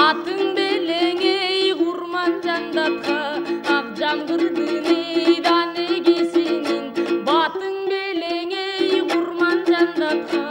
Атың белең ей құрман жандатқа, ақ жаңғырдың ейдан егесенін. Батың белең ей құрман жандатқа,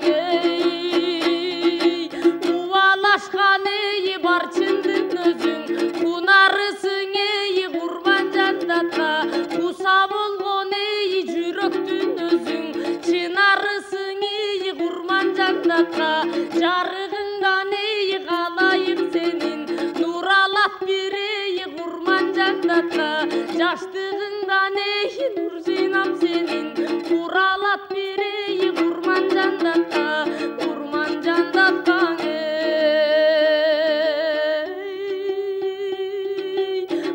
ей уалашқан ей бар чындың өзің, құнарысың ей құрман жандатқа, құса болған ей жүректің өзің, чынарысың ей құрман жандатқа, жарығыңдан ей қалайық сенің, нұр алат берей құрман жандатқа, жаштығыңдан ей нұр жинап сенің, құралат берей құрман жандатқа, құрман жандатқа,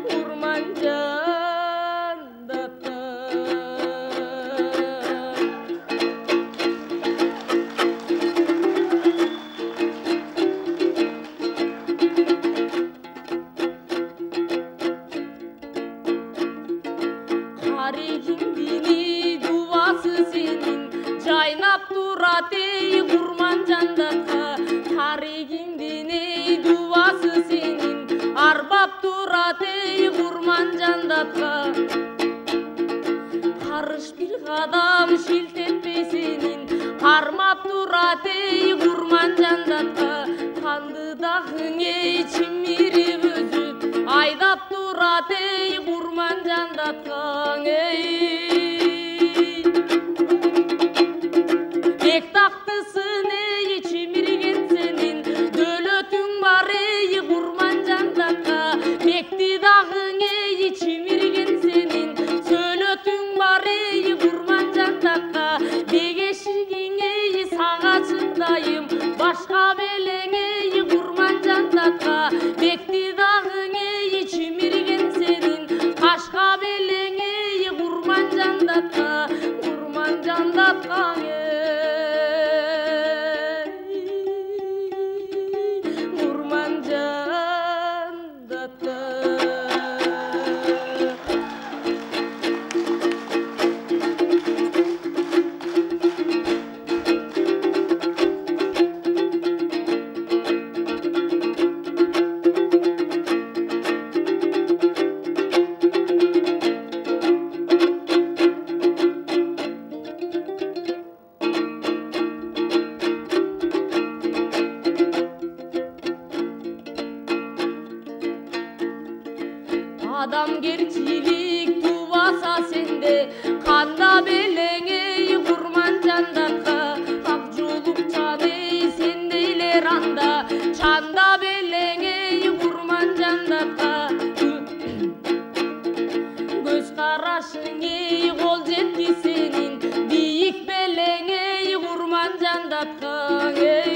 құрман жандатқа. Қарегіңдені дуасы сенің, жайнап тұрат ей құрман жандатқа. Қарегіңдені дуасы сенің, арбап тұрат ей құрман жандатқа. Қарыш бір қадам шілтетпей сенің, қармап тұрат ей құрман жандатқа. Қандыдағың ей чимиріп өзіп, айдап тұрат ей құрман жандатқа, ей бек тақтысын ей чимирген сенің, дөлөтің бар ей құрман жандатқа. Бекті дағың ей чимирген сенің, сөлөтің бар ей құрман жандатқа. Бегешігің ей сағачындайым, башқа белең ей құрман жандатқа. Бекті дағың ей чимирген сенің, қашқа белең ей құрман жандатқа, құрман жандатқа, құрман жандатқа. Адамгерчилик тубаса сенде, қанда белең ей құрман жандатқа. Ақ жолуп чан ей сендейлер анда, чанда белең ей құрман жандатқа. Көз қарашың ей қол жетті сенің, биік белең ей құрман жандатқа, ей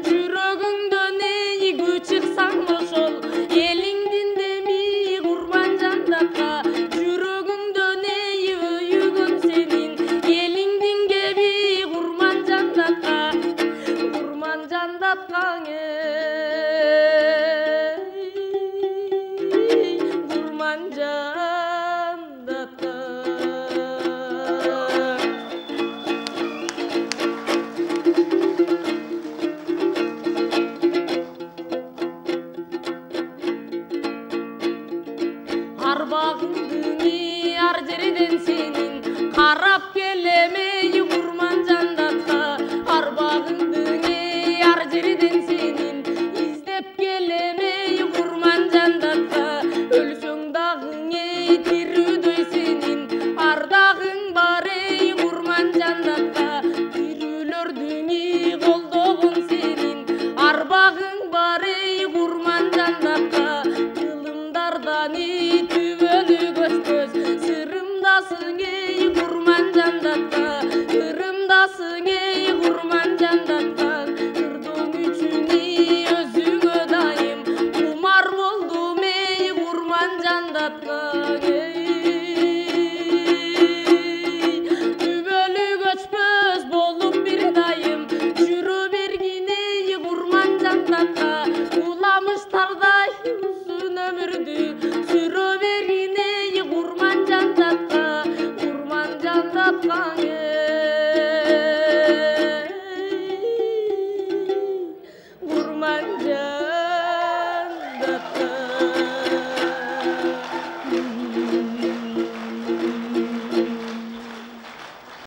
жүрегіңден ей күч шықсаң ошол, еліңден деми құрман жандатқа. Жүрегіңден ей өйігін сенің, еліңден кеби құрман жандатқа, құрман жандатқа, құрман жандатқа. Арбағыңдың ар жерден сенің, қарап